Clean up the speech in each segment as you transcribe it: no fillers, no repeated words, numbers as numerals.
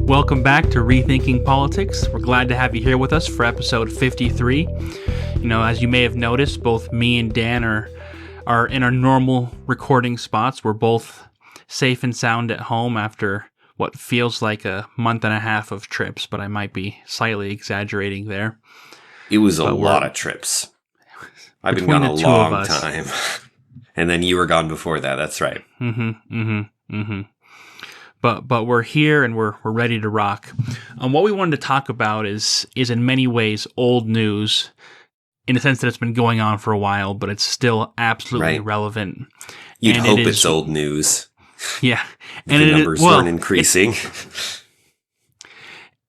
Welcome back to Rethinking Politics. We're glad to have you here with us for episode 53. As you may have noticed, both me and Dan are in our normal recording spots. We're both safe and sound at home after what feels like a month and a half of trips, but I might be slightly exaggerating there. It was a lot of trips. I've been gone a long time. And then you were gone before that. That's right. But we're here and we're ready to rock. What we wanted to talk about is in many ways old news, in the sense that it's been going on for a while, but it's still absolutely relevant. You'd hope it's old news. Yeah, and the numbers weren't increasing.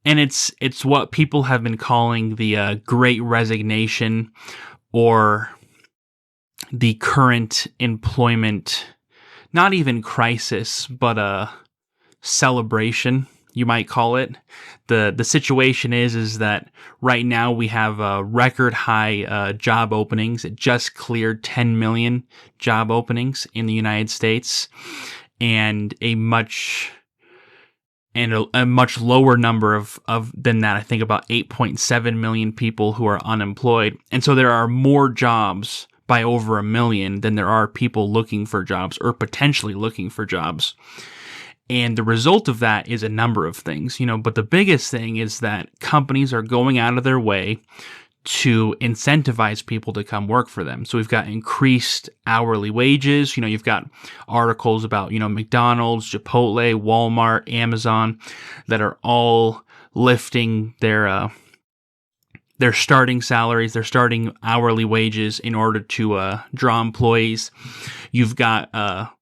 And it's what people have been calling the Great Resignation, or the current employment, not even crisis, but celebration, you might call it. The situation is that right now we have record high job openings. It just cleared 10 million job openings in the United States, and a much lower number of than that. I think about 8.7 million people who are unemployed. And so there are more jobs by over 1 million than there are people looking for jobs or potentially looking for jobs. And the result of that is a number of things, but the biggest thing is that companies are going out of their way to incentivize people to come work for them. So we've got increased hourly wages. You've got articles about, McDonald's, Chipotle, Walmart, Amazon, that are all lifting their starting salaries, their starting hourly wages in order to draw employees. You've got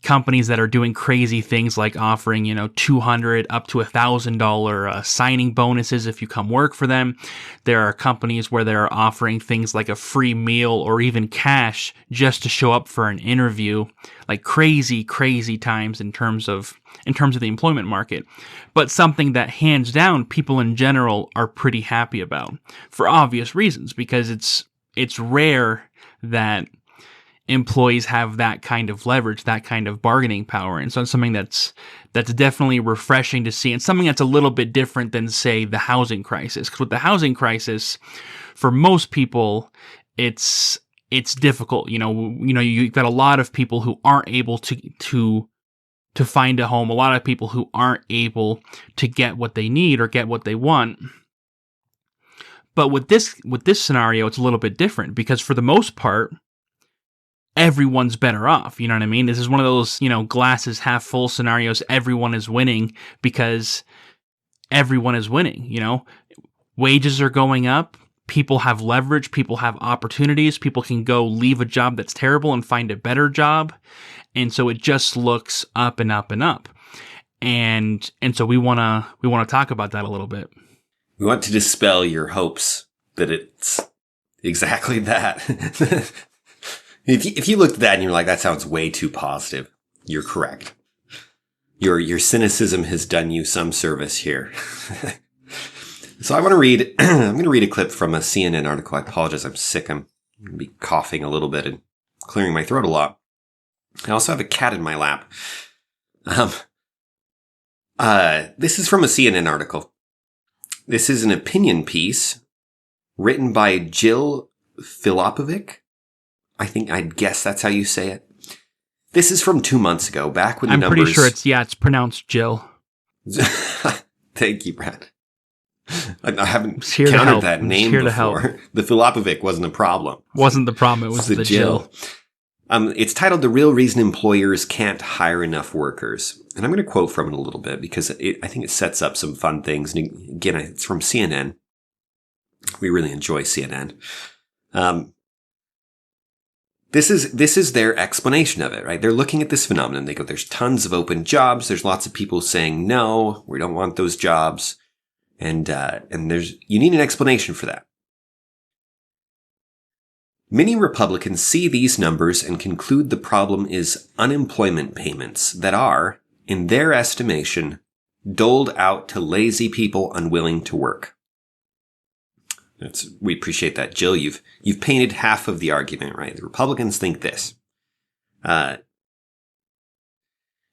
companies that are doing crazy things like offering, $200 up to $1,000 signing bonuses if you come work for them. There are companies where they're offering things like a free meal or even cash just to show up for an interview. Like crazy times in terms of the employment market. But something that hands down people in general are pretty happy about, for obvious reasons, because it's rare that employees have that kind of leverage, that kind of bargaining power. And so it's something that's definitely refreshing to see, and something that's a little bit different than, say, the housing crisis. Because with the housing crisis, for most people, it's difficult. You've got a lot of people who aren't able to find a home, a lot of people who aren't able to get what they need or get what they want. But with this scenario, it's a little bit different, because for the most part, everyone's better off. You know what I mean? This is one of those, glasses half full scenarios. Everyone is winning because everyone is winning. Wages are going up. People have leverage. People have opportunities. People can go leave a job that's terrible and find a better job. And so it just looks up and up and up. And so we want to talk about that a little bit. We want to dispel your hopes that it's exactly that. If you looked at that and you're like, that sounds way too positive, you're correct. Your cynicism has done you some service here. So I'm going to read a clip from a CNN article. I apologize, I'm sick. I'm going to be coughing a little bit and clearing my throat a lot. I also have a cat in my lap. This is from a CNN article. This is an opinion piece written by Jill Filopovic. I'd guess that's how you say it. This is from 2 months ago, back when the numbers... I'm pretty sure it's pronounced Jill. Thank you, Brad. I haven't countered that name before. The Filopovic wasn't a problem. Wasn't the problem, it was the Jill. It's titled "The Real Reason Employers Can't Hire Enough Workers." And I'm going to quote from it a little bit because I think it sets up some fun things. And again, it's from CNN. We really enjoy CNN. This is their explanation of it, right? They're looking at this phenomenon. They go, there's tons of open jobs. There's lots of people saying, no, we don't want those jobs. And you need an explanation for that. Many Republicans see these numbers and conclude the problem is unemployment payments that are, in their estimation, doled out to lazy people unwilling to work. We appreciate that, Jill. You've painted half of the argument, right? The Republicans think this.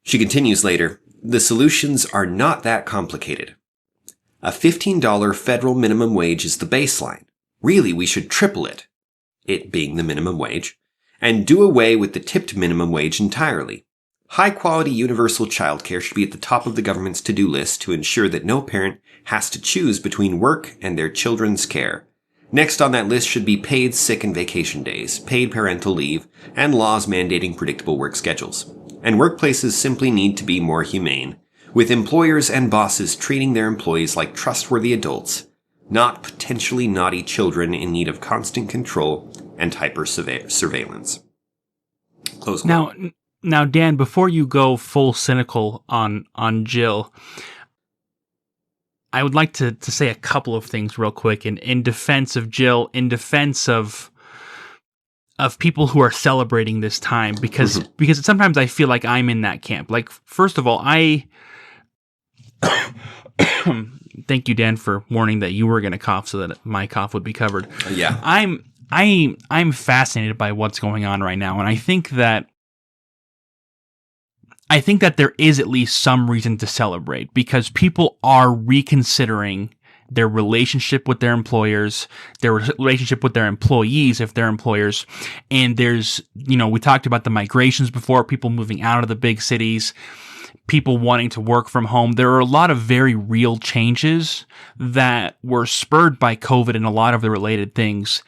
She continues later. the solutions are not that complicated. A $15 federal minimum wage is the baseline. Really, we should triple it, it being the minimum wage, and do away with the tipped minimum wage entirely. High-quality universal childcare should be at the top of the government's to-do list to ensure that no parent has to choose between work and their children's care. Next on that list should be paid sick and vacation days, paid parental leave, and laws mandating predictable work schedules. And workplaces simply need to be more humane, with employers and bosses treating their employees like trustworthy adults, not potentially naughty children in need of constant control and hyper-surveillance. Close quote. Now, Dan, before you go full cynical on Jill, I would like to say a couple of things real quick in defense of Jill, in defense of people who are celebrating this time, because sometimes I feel like I'm in that camp. Like, first of all, thank you, Dan, for warning that you were going to cough so that my cough would be covered. Yeah. I'm fascinated by what's going on right now, and I think that there is at least some reason to celebrate, because people are reconsidering their relationship with their employers, their relationship with their employees if they're employers. And there's, we talked about the migrations before, people moving out of the big cities, people wanting to work from home. There are a lot of very real changes that were spurred by COVID and a lot of the related things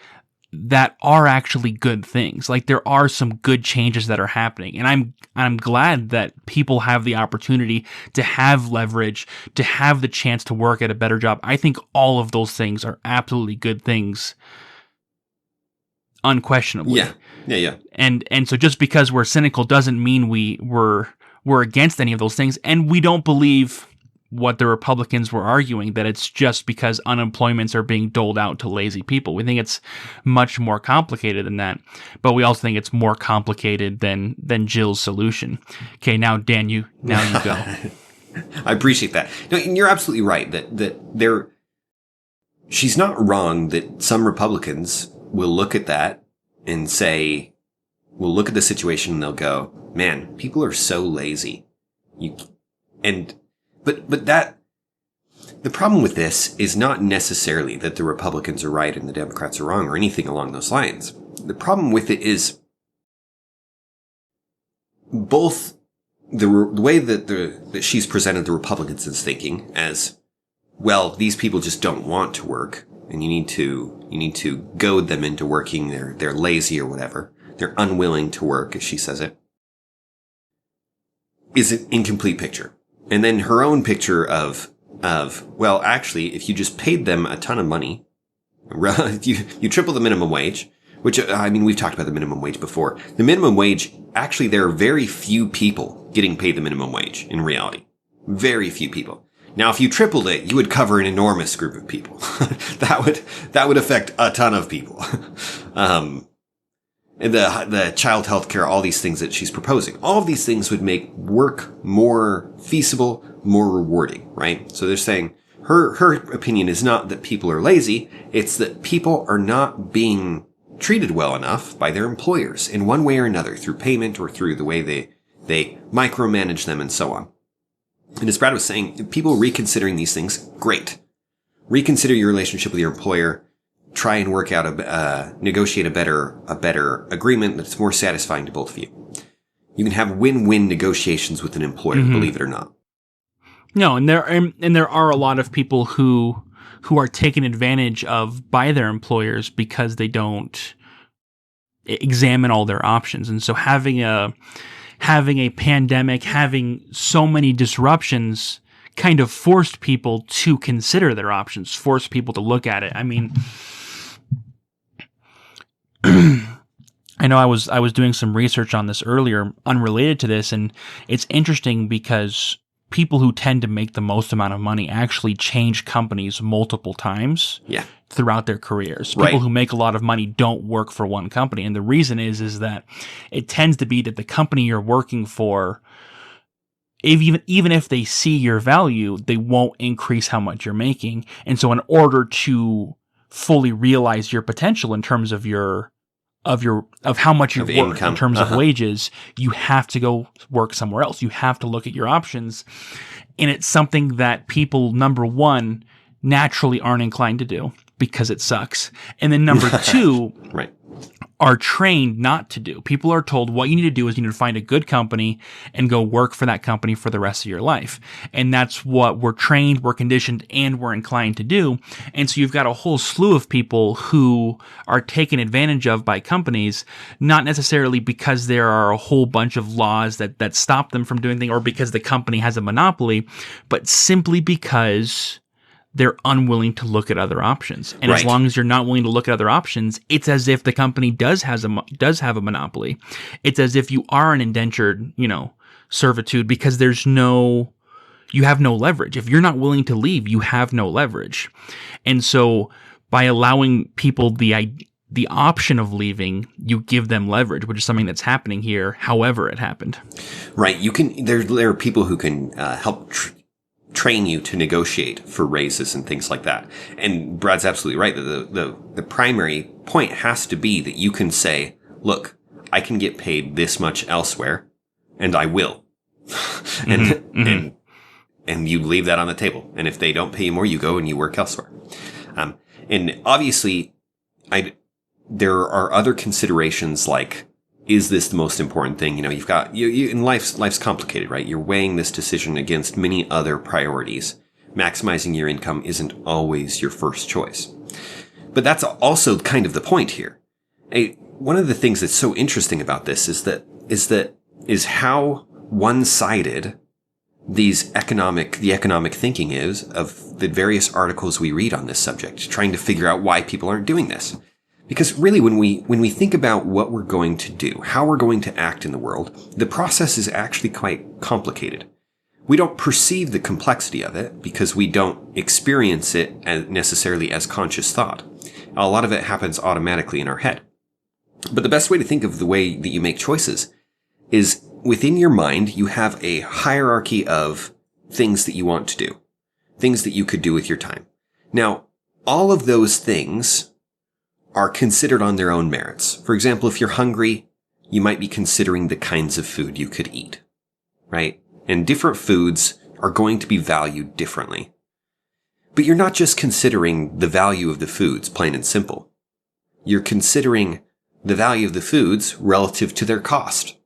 that are actually good things. Like, there are some good changes that are happening, and I'm glad that people have the opportunity to have leverage, to have the chance to work at a better job. I think all of those things are absolutely good things, unquestionably. Yeah. And so just because we're cynical doesn't mean we're against any of those things, and we don't believe what the Republicans were arguing, that it's just because unemployments are being doled out to lazy people. We think it's much more complicated than that, but we also think it's more complicated than Jill's solution. Okay, now Dan, you go. I appreciate that. No, and you're absolutely right that she's not wrong that some Republicans will look at that and say, we'll look at the situation and they'll go, man, people are so lazy. But the problem with this is not necessarily that the Republicans are right and the Democrats are wrong or anything along those lines. The problem with it is both the way that she's presented the Republicans as thinking as, well, these people just don't want to work, and you need to goad them into working. They're lazy or whatever. They're unwilling to work, as she says it, is an incomplete picture. And then her own picture of, well, actually, if you just paid them a ton of money, you triple the minimum wage, which, we've talked about the minimum wage before. The minimum wage, actually, there are very few people getting paid the minimum wage in reality. Very few people. Now, if you tripled it, you would cover an enormous group of people. That would affect a ton of people. And the child health care, all these things that she's proposing. All of these things would make work more feasible, more rewarding, right? So they're saying her opinion is not that people are lazy, it's that people are not being treated well enough by their employers in one way or another, through payment or through the way they micromanage them and so on. And as Brad was saying, people reconsidering these things, great. Reconsider your relationship with your employer. Try and work out negotiate a better agreement that's more satisfying to both of you. You can have win-win negotiations with an employer, believe it or not. No, and there are a lot of people who are taken advantage of by their employers because they don't examine all their options. And so having a pandemic, having so many disruptions kind of forced people to consider their options, forced people to look at it. I know I was doing some research on this earlier, unrelated to this, and it's interesting because people who tend to make the most amount of money actually change companies multiple times throughout their careers. People who make a lot of money don't work for one company, and the reason is that it tends to be that the company you're working for, even if they see your value, they won't increase how much you're making. And so in order to fully realize your potential in terms of your of how much you're Of worth income. in terms of wages, you have to go work somewhere else. You have to look at your options. And it's something that people, number one, naturally aren't inclined to do because it sucks. And then number two, Right. are trained not to do. People are told what you need to do is you need to find a good company and go work for that company for the rest of your life. And that's what we're trained, we're conditioned, and we're inclined to do. And so you've got a whole slew of people who are taken advantage of by companies, not necessarily because there are a whole bunch of laws that stop them from doing things or because the company has a monopoly, but simply because they're unwilling to look at other options. And as long as you're not willing to look at other options, it's as if the company does have a monopoly. It's as if you are an indentured, servitude because you have no leverage. If you're not willing to leave, you have no leverage. And so by allowing people the option of leaving, you give them leverage, which is something that's happening here, however it happened. Right. There are people who can help train you to negotiate for raises and things like that. And Brad's absolutely right. The primary point has to be that you can say, look, I can get paid this much elsewhere and I will. and you leave that on the table. And if they don't pay you more, you go and you work elsewhere. And obviously there are other considerations like, is this the most important thing? You've got, in life's complicated, right? You're weighing this decision against many other priorities. Maximizing your income isn't always your first choice. But that's also kind of the point here. One of the things that's so interesting about this is how one-sided the economic thinking is of the various articles we read on this subject, trying to figure out why people aren't doing this. Because really, when we think about what we're going to do, how we're going to act in the world, the process is actually quite complicated. We don't perceive the complexity of it because we don't experience it necessarily as conscious thought. A lot of it happens automatically in our head. But the best way to think of the way that you make choices is within your mind, you have a hierarchy of things that you want to do, things that you could do with your time. Now, all of those things are considered on their own merits. For example, if you're hungry, you might be considering the kinds of food you could eat, right? And different foods are going to be valued differently. But you're not just considering the value of the foods, plain and simple. You're considering the value of the foods relative to their cost.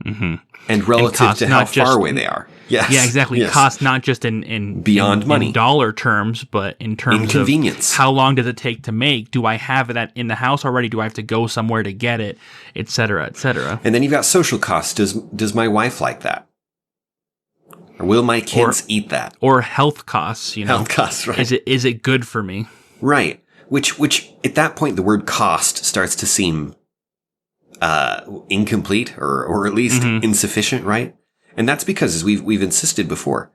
Mm-hmm. And relative to how far away they are. Yes. Yeah, exactly. Yes. Cost not just in beyond money, in dollar terms, but in terms inconvenience. Of how long does it take to make? Do I have that in the house already? Do I have to go somewhere to get it, et cetera, et cetera? And then you've got social costs. Does my wife like that? Or will my kids eat that? Or health costs, Health costs, right. Is it good for me? Right. Which at that point the word cost starts to seem incomplete or at least insufficient, right? And that's because, as we've insisted before,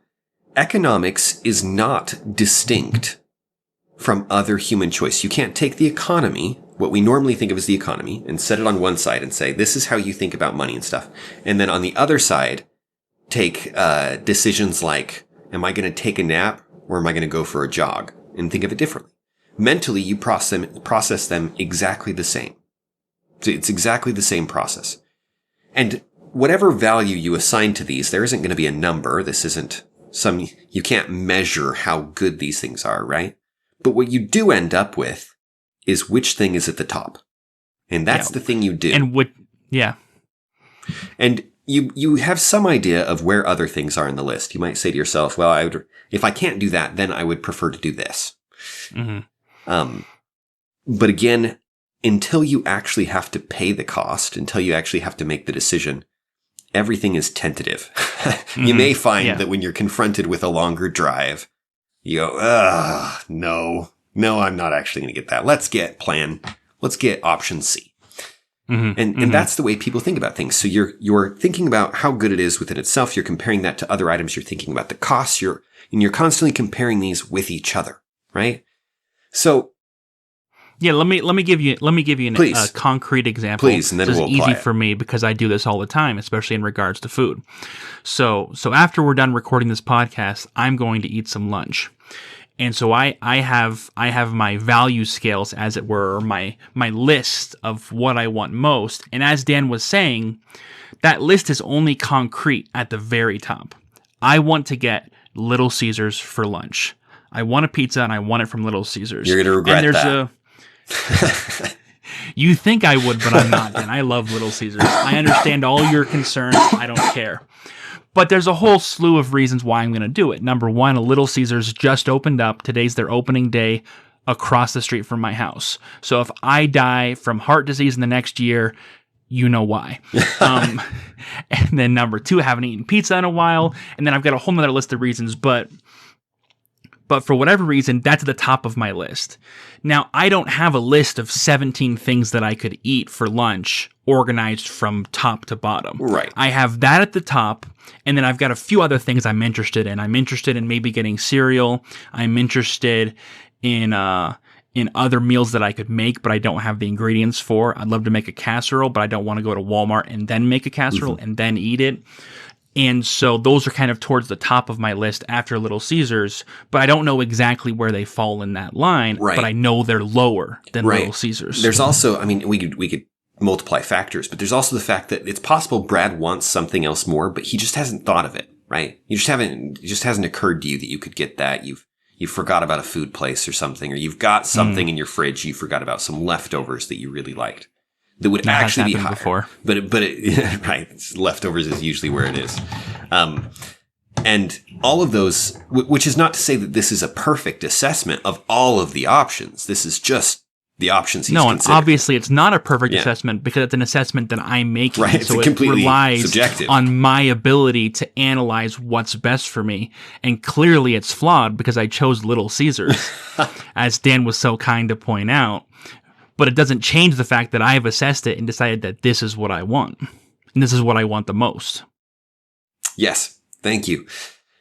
economics is not distinct from other human choice. You can't take the economy, what we normally think of as the economy, and set it on one side and say, this is how you think about money and stuff. And then on the other side, take decisions like, am I going to take a nap or am I going to go for a jog? And think of it differently. Mentally, you process them exactly the same. So it's exactly the same process. And whatever value you assign to these, there isn't going to be a number. This isn't you can't measure how good these things are, right? But what you do end up with is which thing is at the top. And that's the thing you do. And you have some idea of where other things are in the list. You might say to yourself, well, if I can't do that, then I would prefer to do this. Mm-hmm. But again, until you actually have to pay the cost, until you actually have to make the decision, everything is tentative. You may find that when you're confronted with a longer drive, you go, no, I'm not actually going to get that. Let's get option C. And that's the way people think about things. So you're thinking about how good it is within itself. You're comparing that to other items. You're thinking about the costs. You're constantly comparing these with each other, right? So, yeah, let me give you a concrete example. Please, and then we'll apply it. This is easy for me because I do this all the time, especially in regards to food. So after we're done recording this podcast, I'm going to eat some lunch. And so I have my value scales, as it were, or my list of what I want most. And as Dan was saying, that list is only concrete at the very top. I want to get Little Caesars for lunch. I want a pizza, and I want it from Little Caesars. You're going to regret and that. You think I would, but I'm not, Dan. I love Little Caesars. I understand all your concerns. I don't care. But there's a whole slew of reasons why I'm going to do it. Number one, a Little Caesars just opened up. Today's their opening day across the street from my house. So if I die from heart disease in the next year, you know why. And then number two, I haven't eaten pizza in a while. And then I've got a whole nother list of reasons. But for whatever reason, that's at the top of my list. Now, I don't have a list of 17 things that I could eat for lunch organized from top to bottom. Right. I have that at the top, and then I've got a few other things I'm interested in. I'm interested in maybe getting cereal. I'm interested in other meals that I could make, but I don't have the ingredients for. I'd love to make a casserole, but I don't want to go to Walmart and then make a casserole and then eat it. And so those are kind of towards the top of my list after Little Caesars, but I don't know exactly where they fall in that line, but I know they're lower than Little Caesars. There's also, I mean, we could multiply factors, but there's also the fact that it's possible Brad wants something else more, but he just hasn't thought of it, right? It just hasn't occurred to you that you could get that. You forgot about a food place or something, or you've got something in your fridge you forgot about, some leftovers that you really liked. That would actually be higher. Before. But right. Leftovers is usually where it is. And all of those, which is not to say that this is a perfect assessment of all of the options. This is just the options he's considering. And obviously it's not a perfect assessment because it's an assessment that I'm making. Right. So it relies subjective. On my ability to analyze what's best for me. And clearly it's flawed because I chose Little Caesars, as Dan was so kind to point out. But it doesn't change the fact that I have assessed it and decided that this is what I want. And this is what I want the most. Yes. Thank you.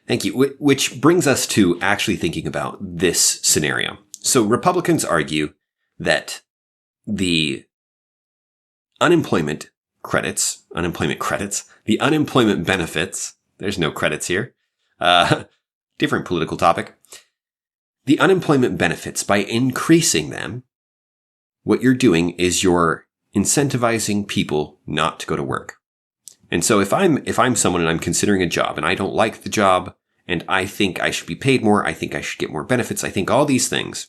Thank you. Which brings us to actually thinking about this scenario. So Republicans argue that the unemployment credits, the unemployment benefits, there's no credits here, different political topic. The unemployment benefits, by increasing them, what you're doing is you're incentivizing people not to go to work. And so if I'm someone and I'm considering a job and I don't like the job and I think I should be paid more, I think I should get more benefits, I think all these things,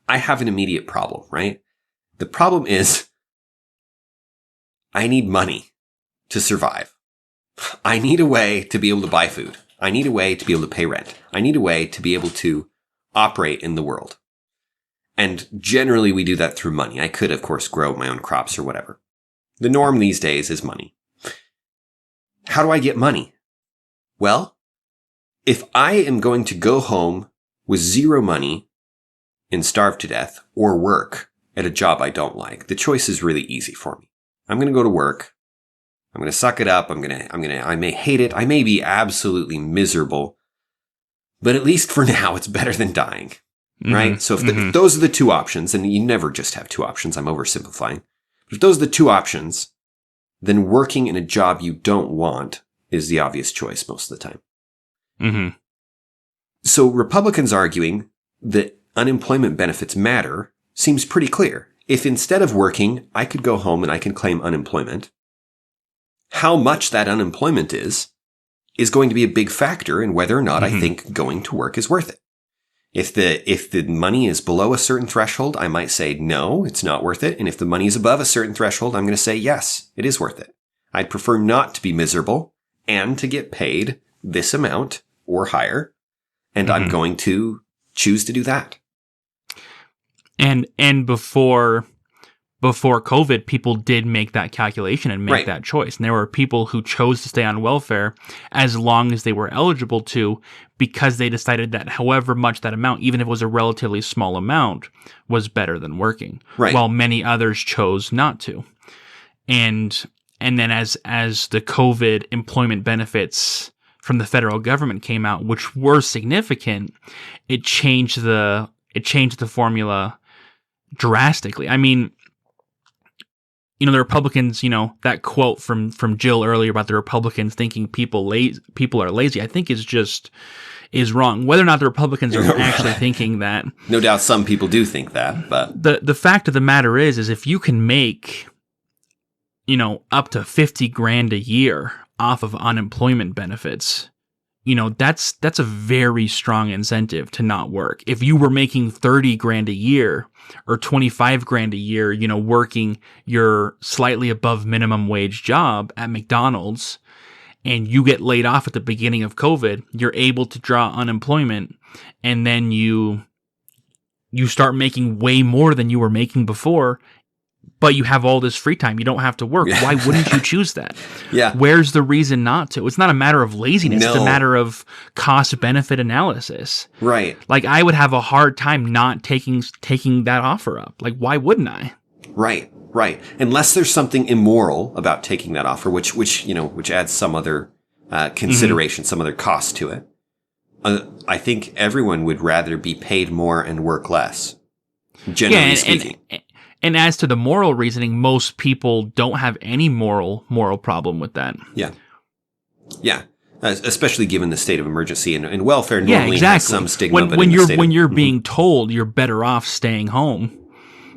I have an immediate problem, right? The problem is I need money to survive. I need a way to be able to buy food. I need a way to be able to pay rent. I need a way to be able to operate in the world. And generally we do that through money. I could, of course, grow my own crops or whatever. The norm these days is money. How do I get money? Well, if I am going to go home with zero money and starve to death or work at a job I don't like, the choice is really easy for me. I'm going to go to work. I'm going to suck it up. I may hate it. I may be absolutely miserable, but at least for now, it's better than dying. Right? So if those are the two options, and you never just have two options, I'm oversimplifying. But if those are the two options, then working in a job you don't want is the obvious choice most of the time. Mm-hmm. So Republicans arguing that unemployment benefits matter seems pretty clear. If instead of working, I could go home and I can claim unemployment, how much that unemployment is going to be a big factor in whether or not I think going to work is worth it. If the money is below a certain threshold, I might say, no, it's not worth it. And if the money is above a certain threshold, I'm going to say, yes, it is worth it. I'd prefer not to be miserable and to get paid this amount or higher. And I'm going to choose to do that. And before COVID, people did make that calculation and make that choice. And there were people who chose to stay on welfare as long as they were eligible to, because they decided that however much that amount, even if it was a relatively small amount, was better than working. Right. While many others chose not to. And then as the COVID employment benefits from the federal government came out, which were significant, it changed the formula drastically. I mean, the Republicans, that quote from Jill earlier about the Republicans thinking people are lazy, I think is just, is wrong. Whether or not the Republicans are actually thinking that. No doubt some people do think that, but the fact of the matter is if you can make, up to 50 grand a year off of unemployment benefits, that's a very strong incentive to not work. If you were making 30 grand a year or 25 grand a year, working your slightly above minimum wage job at McDonald's, and you get laid off at the beginning of COVID, you're able to draw unemployment, and then you start making way more than you were making before, but you have all this free time. You don't have to work. Why wouldn't you choose that? Yeah. Where's the reason not to? It's not a matter of laziness. No. It's a matter of cost-benefit analysis. Right. Like, I would have a hard time not taking that offer up. Like, why wouldn't I? Right. Right. Unless there's something immoral about taking that offer, which adds some other consideration, some other cost to it. I think everyone would rather be paid more and work less. Generally speaking. And as to the moral reasoning, most people don't have any moral problem with that. Yeah. Yeah. Especially given the state of emergency and welfare normally has some stigma. When you're being told you're better off staying home.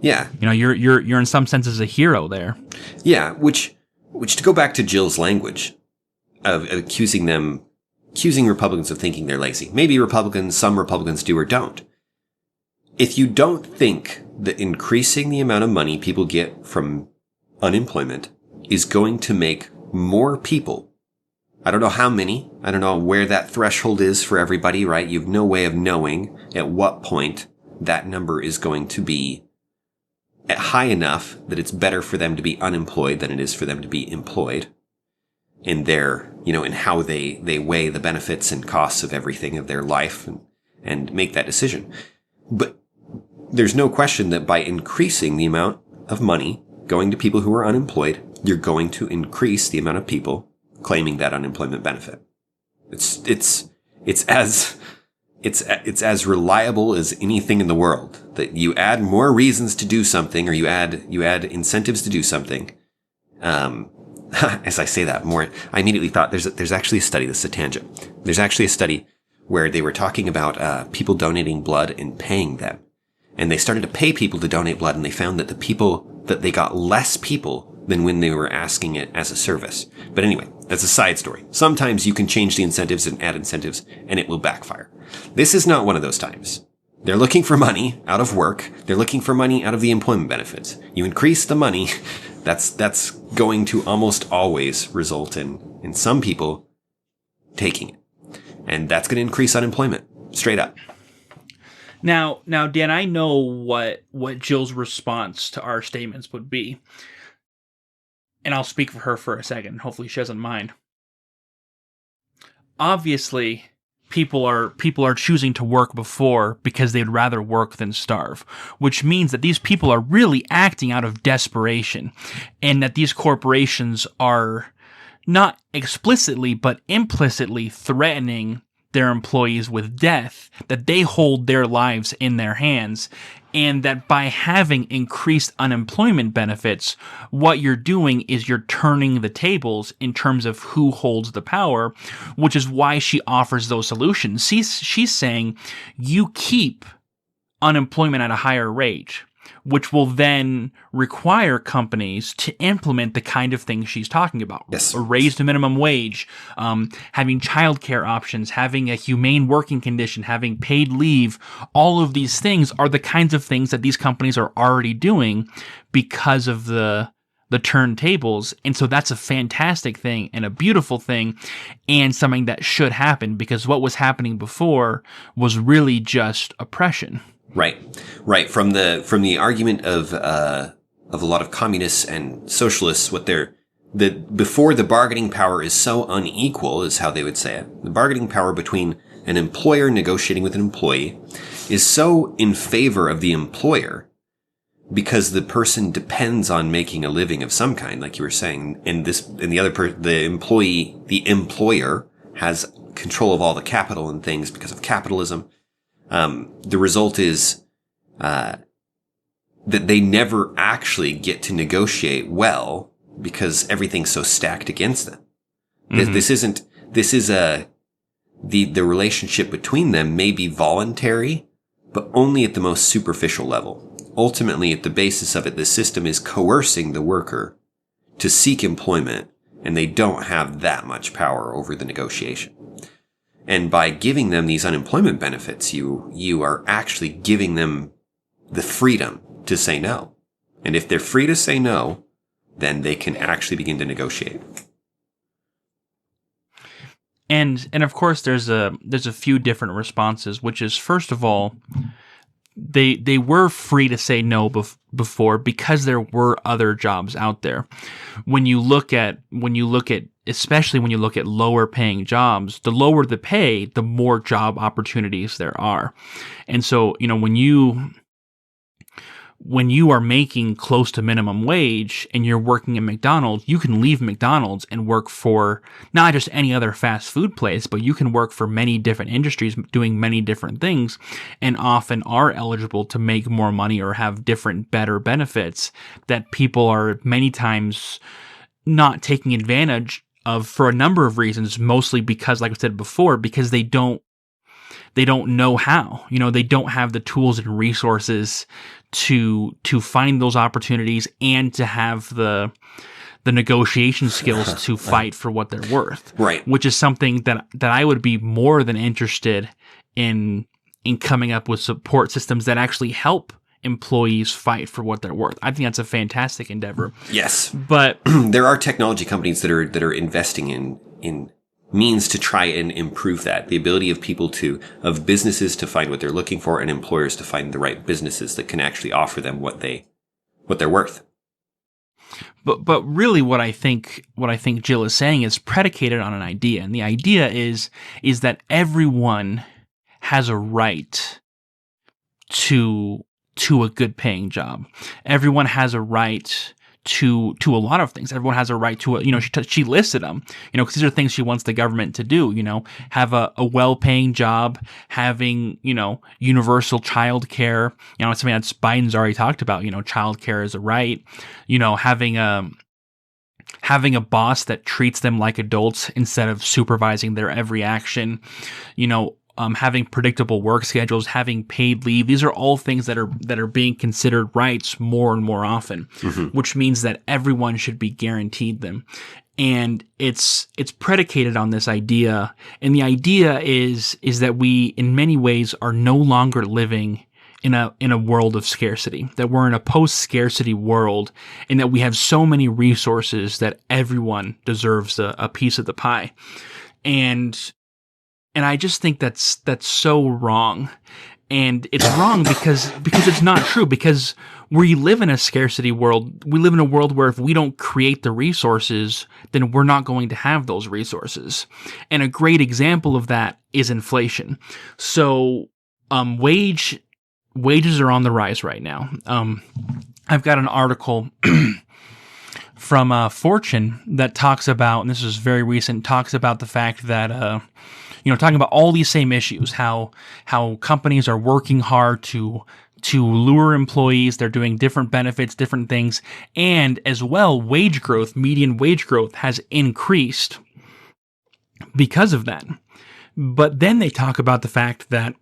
Yeah. You're in some senses a hero there. Yeah. Which to go back to Jill's language of accusing Republicans of thinking they're lazy. Maybe some Republicans do or don't. If you don't think that increasing the amount of money people get from unemployment is going to make more people, I don't know how many, I don't know where that threshold is for everybody, right? You have no way of knowing at what point that number is going to be at high enough that it's better for them to be unemployed than it is for them to be employed in their, in how they weigh the benefits and costs of everything of their life and make that decision. But there's no question that by increasing the amount of money going to people who are unemployed, you're going to increase the amount of people claiming that unemployment benefit. It's as reliable as anything in the world that you add more reasons to do something, or you add incentives to do something. As I say that more, I immediately thought there's actually a study. This is a tangent. There's actually a study where they were talking about people donating blood and paying them. And they started to pay people to donate blood, and they found that they got less people than when they were asking it as a service. But anyway, that's a side story. Sometimes you can change the incentives and add incentives, and it will backfire. This is not one of those times. They're looking for money out of work. They're looking for money out of the employment benefits. You increase the money, that's going to almost always result in some people taking it. And that's going to increase unemployment, straight up. Now, Dan, I know what Jill's response to our statements would be. And I'll speak for her for a second. Hopefully she doesn't mind. Obviously, people are choosing to work before because they'd rather work than starve, which means that these people are really acting out of desperation, and that these corporations are not explicitly but implicitly threatening their employees with death, that they hold their lives in their hands, and that by having increased unemployment benefits, what you're doing is you're turning the tables in terms of who holds the power, which is why she offers those solutions. She's saying you keep unemployment at a higher rate, which will then require companies to implement the kind of things she's talking about. Yes. A raised minimum wage, having childcare options, having a humane working condition, having paid leave. All of these things are the kinds of things that these companies are already doing because of the turntables. And so that's a fantastic thing and a beautiful thing, and something that should happen, because what was happening before was really just oppression. Right. From the argument of a lot of communists and socialists, before the bargaining power is so unequal, is how they would say it. The bargaining power between an employer negotiating with an employee is so in favor of the employer because the person depends on making a living of some kind, like you were saying, and the employer has control of all the capital and things because of capitalism. The result is that they never actually get to negotiate well because everything's so stacked against them. Mm-hmm. the relationship between them may be voluntary, but only at the most superficial level. Ultimately, at the basis of it, the system is coercing the worker to seek employment, and they don't have that much power over the negotiation. And by giving them these unemployment benefits, you are actually giving them the freedom to say no. And if they're free to say no, then they can actually begin to negotiate. And of course, there's a few different responses, which is, first of all, they were free to say no before because there were other jobs out there. When you look at especially when you look at lower paying jobs, the lower the pay, the more job opportunities there are. And so, when you are making close to minimum wage and you're working at McDonald's, you can leave McDonald's and work for not just any other fast food place, but you can work for many different industries doing many different things, and often are eligible to make more money or have different, better benefits that people are many times not taking advantage of for a number of reasons, mostly because, like I said before, because they don't know how. They don't have the tools and resources to find those opportunities and to have the negotiation skills to fight for what they're worth. Right. Which is something that I would be more than interested in coming up with support systems that actually help employees fight for what they're worth. I think that's a fantastic endeavor. Yes. But there are technology companies that are investing in means to try and improve that. The ability of businesses to find what they're looking for, and employers to find the right businesses that can actually offer them what they're worth. But really what I think Jill is saying is predicated on an idea. And the idea is that everyone has a right to a good paying job. Everyone has a right to a lot of things. Everyone has a right to she listed them, because these are things she wants the government to do, have a well-paying job, having, universal child care, something that Biden's already talked about, child care is a right, having a boss that treats them like adults instead of supervising their every action, having predictable work schedules, having paid leave. These are all things that are being considered rights more and more often, which means that everyone should be guaranteed them. And it's predicated on this idea. And the idea is that we, in many ways, are no longer living in a world of scarcity, that we're in a post-scarcity world, and that we have so many resources that everyone deserves a piece of the pie. And I just think that's so wrong. And it's wrong because it's not true, because we live in a scarcity world. We live in a world where if we don't create the resources, then we're not going to have those resources. And a great example of that is inflation. So, wages are on the rise right now. I've got an article from Fortune that talks about, and this is very recent, talks about the fact that talking about all these same issues, how companies are working hard to lure employees, they're doing different benefits, different things, and as well, median wage growth has increased because of that. But then they talk about the fact that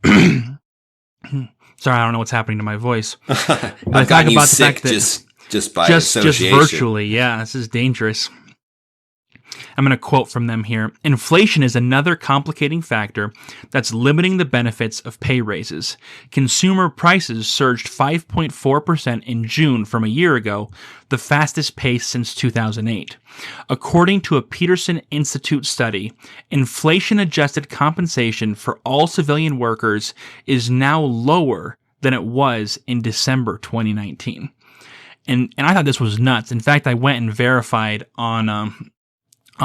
sorry, I don't know what's happening to my voice. But I talk about the fact that just by association. Just virtually, yeah, this is dangerous. I'm going to quote from them here. Inflation is another complicating factor that's limiting the benefits of pay raises. Consumer prices surged 5.4% in June from a year ago, the fastest pace since 2008. According to a Peterson Institute study, inflation-adjusted compensation for all civilian workers is now lower than it was in December 2019. And I thought this was nuts. In fact, I went and verified on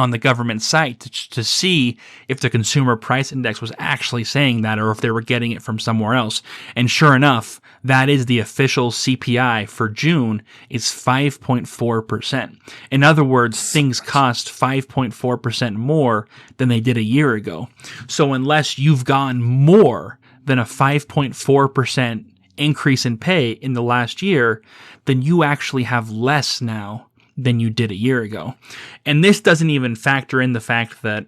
the government site to see if the consumer price index was actually saying that, or if they were getting it from somewhere else. And sure enough, that is the official CPI for June. It's 5.4%. In other words, things cost 5.4% more than they did a year ago. So unless you've gotten more than a 5.4% increase in pay in the last year, then you actually have less now than you did a year ago. And this doesn't even factor in the fact that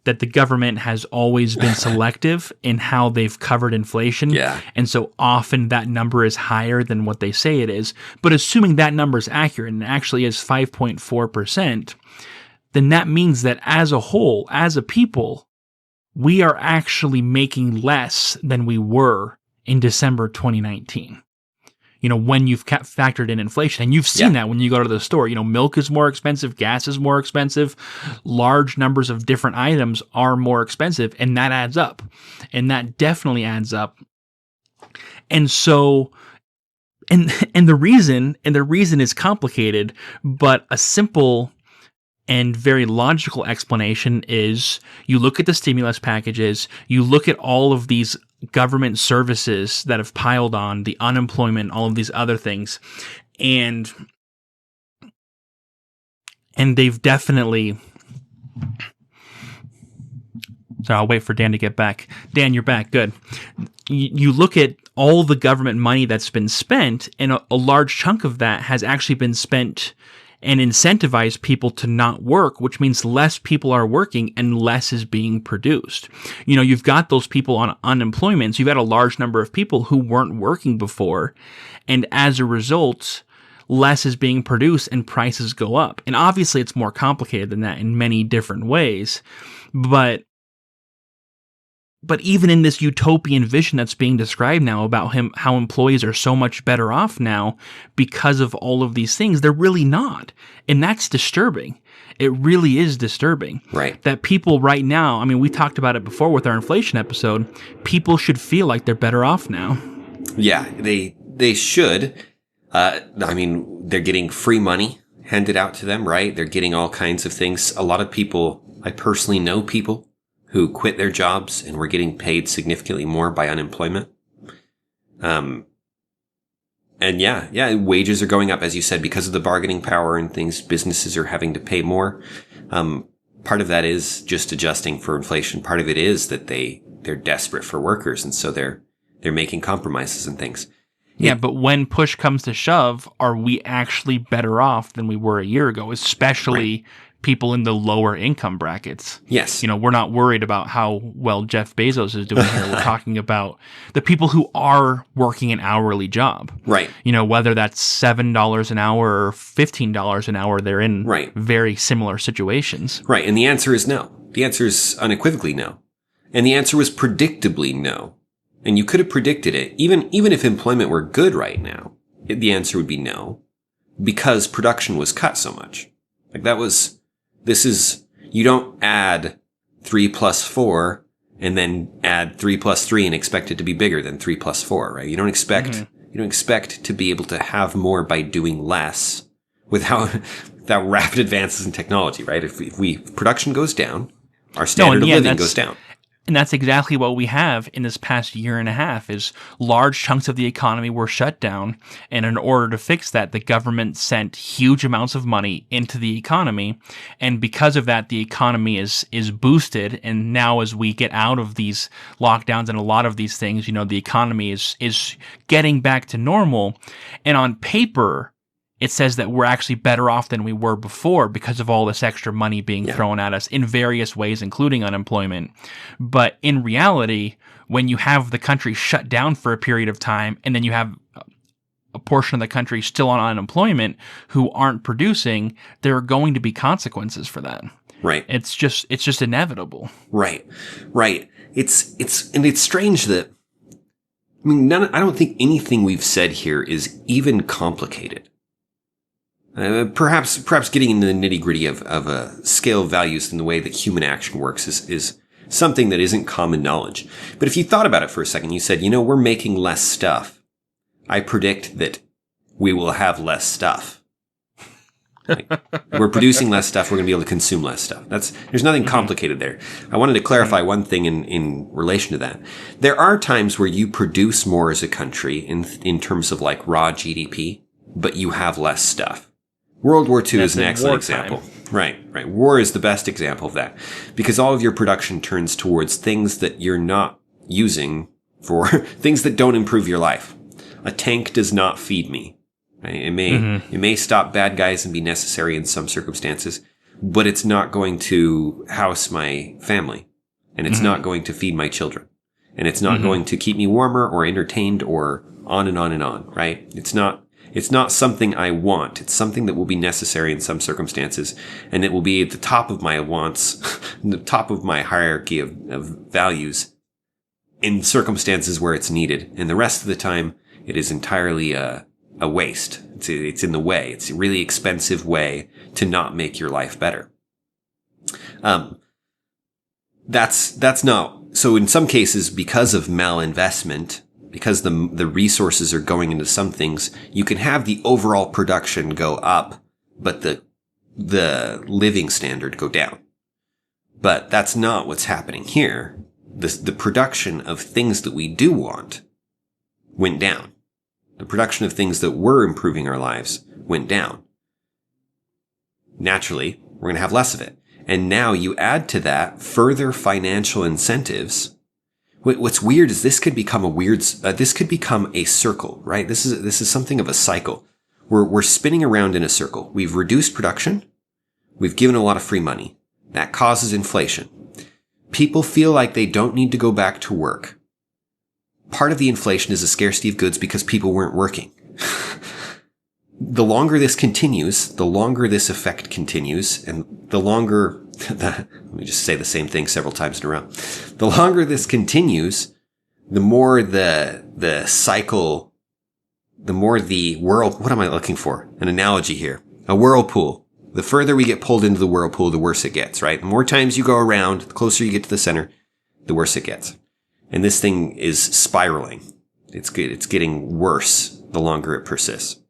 that the government has always been selective in how they've covered inflation. Yeah. And so often that number is higher than what they say it is. But assuming that number is accurate and it actually is 5.4%, then that means that as a whole, as a people, we are actually making less than we were in December 2019. When you've factored in inflation, and you've seen that when you go to the store, milk is more expensive, gas is more expensive, large numbers of different items are more expensive, and that adds up. And that definitely adds up. And so, and the reason is complicated, but a simple and very logical explanation is you look at the stimulus packages, you look at all of these government services that have piled on, the unemployment, all of these other things, and they've definitely... So I'll wait for Dan to get back. Dan, you're back. Good. You look at all the government money that's been spent, and a large chunk of that has actually been spent and incentivize people to not work, which means less people are working and less is being produced. You've got those people on unemployment, so you've got a large number of people who weren't working before, and as a result, less is being produced and prices go up. And obviously it's more complicated than that in many different ways, but even in this utopian vision that's being described now about how employees are so much better off now because of all of these things, they're really not. And that's disturbing. It really is disturbing. Right. That people right now, we talked about it before with our inflation episode, people should feel like they're better off now. Yeah, they should. They're getting free money handed out to them, right? They're getting all kinds of things. A lot of people, I personally know people who quit their jobs and were getting paid significantly more by unemployment. And wages are going up, as you said, because of the bargaining power and things. Businesses are having to pay more. Part of that is just adjusting for inflation. Part of it is that they're desperate for workers, and so they're making compromises and things. Yeah, but when push comes to shove, are we actually better off than we were a year ago, especially people in the lower income brackets? Yes. We're not worried about how well Jeff Bezos is doing here. We're talking about the people who are working an hourly job. Right. Whether that's $7 an hour or $15 an hour, they're in very similar situations. Right. And the answer is no. The answer is unequivocally no. And the answer was predictably no. And you could have predicted it. Even if employment were good right now, the answer would be no, because production was cut so much. You don't add 3 plus 4 and then add 3 plus 3 and expect it to be bigger than 3 plus 4, right? You don't expect to be able to have more by doing less without rapid advances in technology, right? If production goes down, our standard of living goes down. And that's exactly what we have in this past year and a half is large chunks of the economy were shut down. And in order to fix that, the government sent huge amounts of money into the economy. And because of that, the economy is boosted. And now as we get out of these lockdowns and a lot of these things, the economy is getting back to normal. And on paper, it says that we're actually better off than we were before because of all this extra money being thrown at us in various ways, including unemployment. But in reality, when you have the country shut down for a period of time and then you have a portion of the country still on unemployment who aren't producing, there are going to be consequences for that. Right. It's just inevitable. Right. It's strange that, I don't think anything we've said here is even complicated. Perhaps getting into the nitty-gritty of a scale of values and the way that human action works is something that isn't common knowledge. But if you thought about it for a second, you said, we're making less stuff. I predict that we will have less stuff. We're producing less stuff. We're going to be able to consume less stuff. There's nothing complicated there. I wanted to clarify one thing in relation to that. There are times where you produce more as a country in terms of raw GDP, but you have less stuff. World War II is an excellent example. Right. War is the best example of that because all of your production turns towards things that you're not using for things that don't improve your life. A tank does not feed me. Right? It may stop bad guys and be necessary in some circumstances, but it's not going to house my family, and it's not going to feed my children, and it's not going to keep me warmer or entertained or on and on and on, right? It's not something I want. It's something that will be necessary in some circumstances, and it will be at the top of my wants, the top of my hierarchy of values in circumstances where it's needed. And the rest of the time, it is entirely a waste. It's in the way. It's a really expensive way to not make your life better. That's not, so in some cases, because of malinvestment, because the resources are going into some things, you can have the overall production go up, but the living standard go down. But that's not what's happening here. The production of things that we do want went down. The production of things that were improving our lives went down. Naturally, we're going to have less of it. And now you add to that further financial incentives. What's weird is this could become this could become a circle, right? This is something of a cycle. We're spinning around in a circle. We've reduced production. We've given a lot of free money. That causes inflation. People feel like they don't need to go back to work. Part of the inflation is a scarcity of goods because people weren't working. The longer this continues, the longer this effect continues, and the longer, let me just say the same thing several times in a row. The longer this continues, the more the cycle, the more the what am I looking for? An analogy here. A whirlpool. The further we get pulled into the whirlpool, the worse it gets, right? The more times you go around, the closer you get to the center, the worse it gets. And this thing is spiraling. It's getting worse the longer it persists.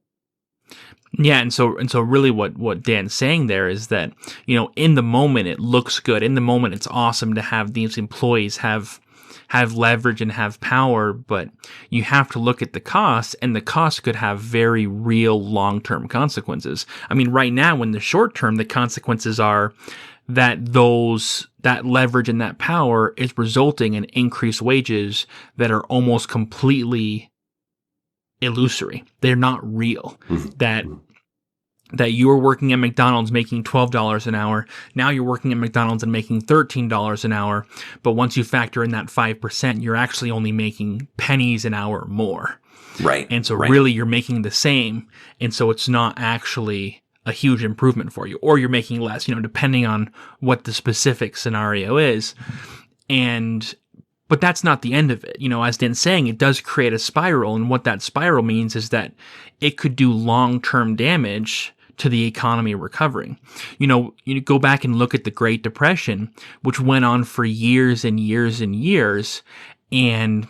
Yeah, and so really what Dan's saying there is that, in the moment it looks good. In the moment it's awesome to have these employees have leverage and have power, but you have to look at the cost, and the cost could have very real long-term consequences. I mean, right now in the short term, the consequences are that that leverage and that power is resulting in increased wages that are almost completely illusory. They're not real. That you were working at McDonald's making $12 an hour. Now you're working at McDonald's and making $13 an hour. But once you factor in that 5%, you're actually only making pennies an hour more. Right. And so really you're making the same. And so it's not actually a huge improvement for you, or you're making less, depending on what the specific scenario is. But that's not the end of it. As Dan's saying, it does create a spiral. And what that spiral means is that it could do long-term damage to the economy recovering. You go back and look at the Great Depression, which went on for years and years and years. And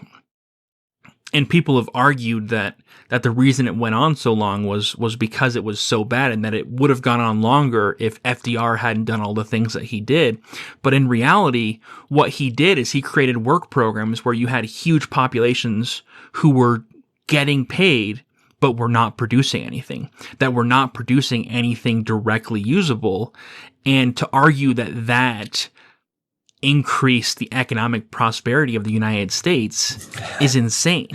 people have argued that the reason it went on so long was because it was so bad, and that it would have gone on longer if FDR hadn't done all the things that he did. But in reality, what he did is he created work programs where you had huge populations who were getting paid but were not producing anything, that were not producing anything directly usable. And to argue that increase the economic prosperity of the United States is insane.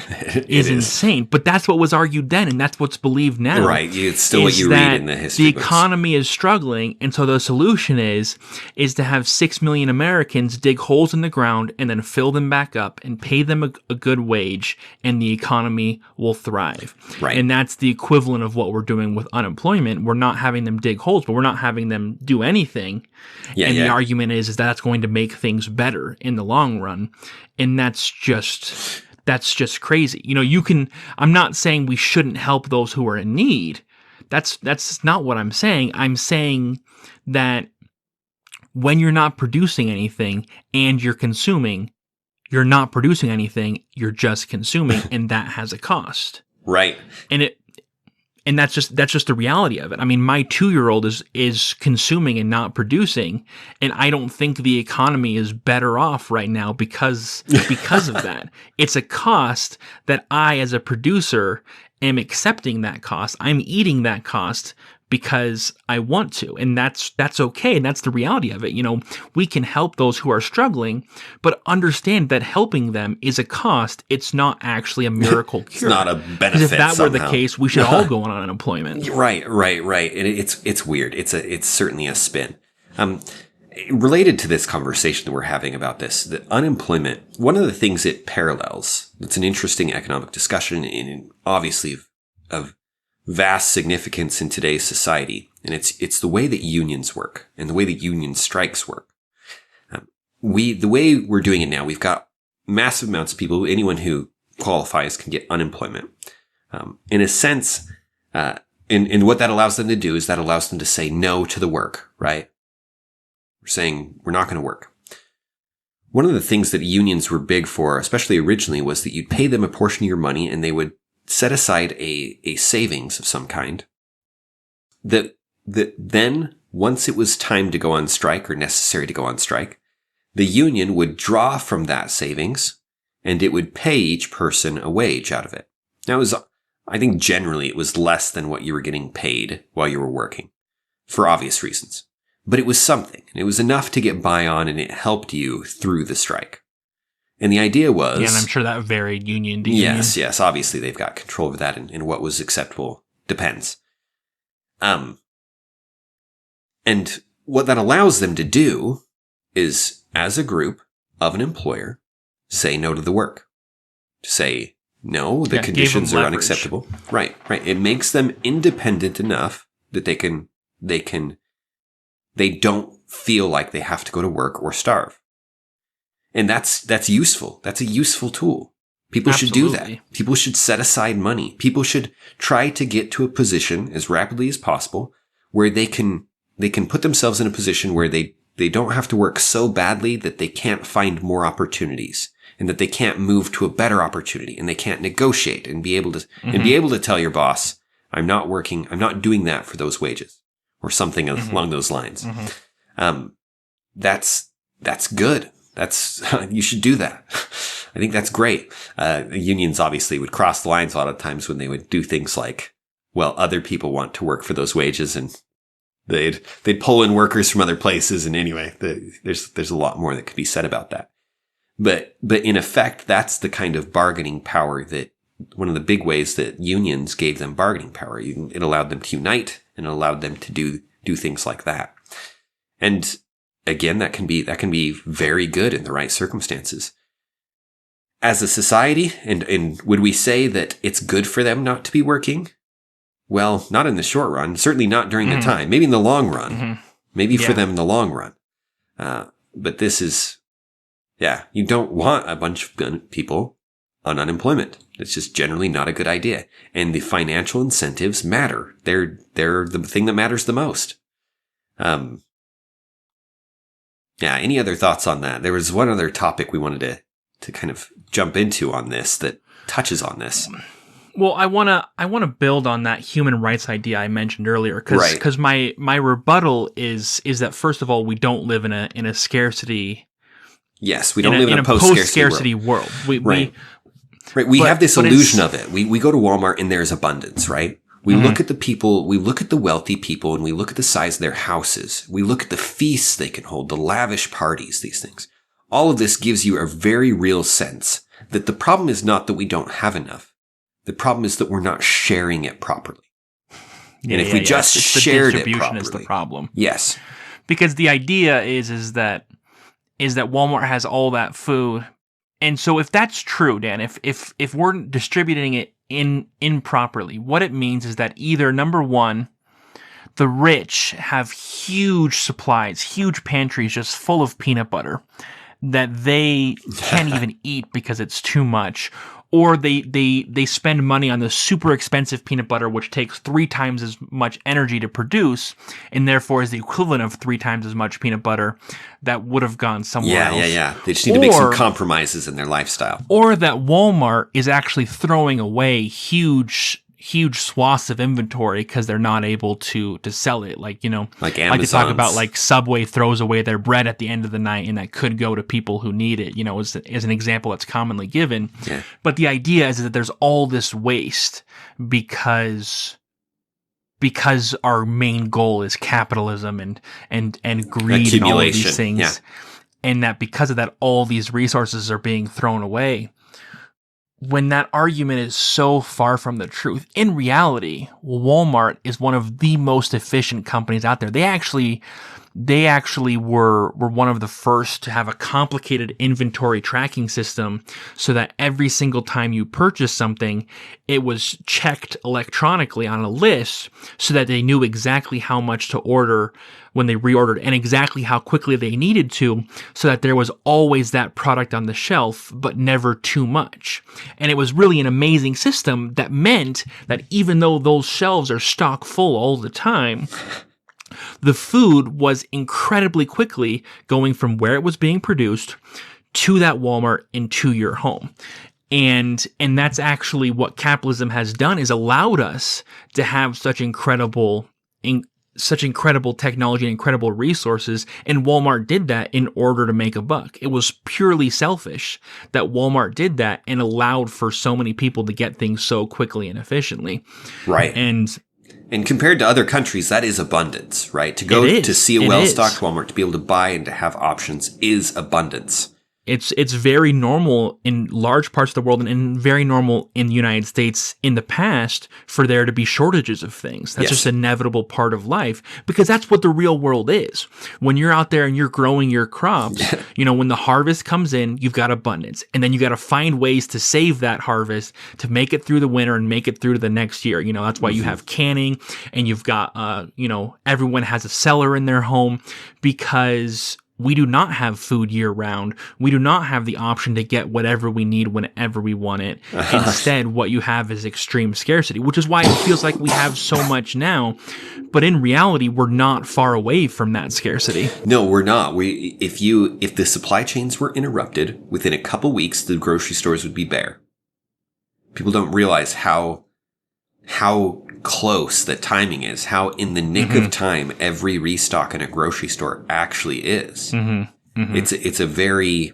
Is insane. But that's what was argued then, and that's what's believed now. Right. It's still what you read in the history books. The books. economy is struggling, and so the solution is to have 6 million Americans dig holes in the ground and then fill them back up and pay them a good wage, and the economy will thrive. Right. And that's the equivalent of what we're doing with unemployment. We're not having them dig holes, but we're not having them do anything. The argument is that's going to make things better in the long run. And that's just crazy. I'm not saying we shouldn't help those who are in need. That's not what I'm saying. I'm saying that when you're not producing anything and you're consuming, you're not producing anything, you're just consuming, and that has a cost. Right. And that's just the reality of it. I mean, my 2-year-old is consuming and not producing, and I don't think the economy is better off right now because of that. It's a cost that I, as a producer, am accepting that cost. I'm eating that cost because I want to, and that's okay, and that's the reality of it. We can help those who are struggling, but understand that helping them is a cost. It's not actually a miracle cure. It's not a benefit. Because if that somehow were the case, we should all go on unemployment. Right. And it's weird. It's certainly a spin. Related to this conversation that we're having about this, the unemployment, one of the things it parallels, it's an interesting economic discussion and obviously of vast significance in today's society. And it's the way that unions work and the way that union strikes work. The way we're doing it now, we've got massive amounts of people, anyone who qualifies can get unemployment. In a sense, and what that allows them to do is that allows them to say no to the work, right? We're saying we're not going to work. One of the things that unions were big for, especially originally, was that you'd pay them a portion of your money and they would set aside a savings of some kind that then once it was time to go on strike or necessary to go on strike, the union would draw from that savings and it would pay each person a wage out of it. Now, I think generally it was less than what you were getting paid while you were working for obvious reasons. But it was something, and it was enough to get by on, and it helped you through the strike. And the idea was... Yeah, and I'm sure that varied union to union. Yes. Obviously, they've got control over that, and what was acceptable depends. And what that allows them to do is, as a group of an employer, say no to the work. Say, no, the conditions are unacceptable. Right. It makes them independent enough that they don't feel like they have to go to work or starve. And that's useful. That's a useful tool. People should do that. People should set aside money. People should try to get to a position as rapidly as possible where they can put themselves in a position where they don't have to work so badly that they can't find more opportunities and that they can't move to a better opportunity and they can't negotiate and be able to tell your boss, I'm not doing that for those wages. Or something along those lines. That's good. You should do that. I think that's great. The unions obviously would cross the lines a lot of times when they would do things like, well, other people want to work for those wages and they'd pull in workers from other places. And anyway, there's a lot more that could be said about that. But in effect, that's the kind of bargaining power that one of the big ways that unions gave them bargaining power. It allowed them to unite and it allowed them to do things like that. And again, that can be very good in the right circumstances. As a society, and would we say that it's good for them not to be working? Well, not in the short run, certainly not during the time, maybe in the long run, maybe for them in the long run. But this is, you don't want a bunch of people on unemployment. It's just generally not a good idea. And the financial incentives matter. They're the thing that matters the most. Any other thoughts on that? There was one other topic we wanted to kind of jump into on this that touches on this. Well, I want to build on that human rights idea I mentioned earlier because my rebuttal is that first of all, we don't live in a scarcity. Yes, we don't live in a post-scarcity world. We have this illusion of it. We go to Walmart and there's abundance, right? We look at the people, we look at the wealthy people, and we look at the size of their houses. We look at the feasts they can hold, the lavish parties, these things. All of this gives you a very real sense that the problem is not that we don't have enough. The problem is that we're not sharing it properly. And if we just shared it properly, is the problem. Yes. Because the idea is that Walmart has all that food. And so if that's true, Dan, if we're distributing it improperly, what it means is that either, number one, the rich have huge supplies, huge pantries just full of peanut butter that they can't even eat because it's too much, or they spend money on the super expensive peanut butter, which takes 3 times as much energy to produce, and therefore is the equivalent of 3 times as much peanut butter that would have gone somewhere else. Yeah. They just need to make some compromises in their lifestyle. Or that Walmart is actually throwing away huge swaths of inventory because they're not able to sell it. Like Amazon. Like to talk about like Subway throws away their bread at the end of the night and that could go to people who need it, as an example that's commonly given. Yeah. But the idea is that there's all this waste because our main goal is capitalism and greed and all of these things. Yeah. And that because of that, all these resources are being thrown away. When that argument is so far from the truth, in reality, Walmart is one of the most efficient companies out there. They actually they actually were one of the first to have a complicated inventory tracking system so that every single time you purchased something, it was checked electronically on a list so that they knew exactly how much to order when they reordered and exactly how quickly they needed to, so that there was always that product on the shelf, but never too much. And it was really an amazing system that meant that even though those shelves are stock full all the time, the food was incredibly quickly going from where it was being produced to that Walmart and to your home. And that's actually what capitalism has done, is allowed us to have such incredible technology and incredible resources, and Walmart did that in order to make a buck. It was purely selfish that Walmart did that and allowed for so many people to get things so quickly and efficiently. Right. And compared to other countries, that is abundance, right? To go to see a well-stocked Walmart, to be able to buy and to have options is abundance. It's very normal in large parts of the world and very normal in the United States in the past for there to be shortages of things. That's just an inevitable part of life, because that's what the real world is. When you're out there and you're growing your crops, when the harvest comes in, you've got abundance. And then you got to find ways to save that harvest to make it through the winter and make it through to the next year. That's why you have canning, and you've got, everyone has a cellar in their home, because we do not have food year round. We do not have the option to get whatever we need whenever we want it. Instead, what you have is extreme scarcity, which is why it feels like we have so much now. But in reality, we're not far away from that scarcity. No, we're not. If the supply chains were interrupted, within a couple weeks, the grocery stores would be bare. People don't realize how close that timing is, how in the nick of time every restock in a grocery store actually is. It's a very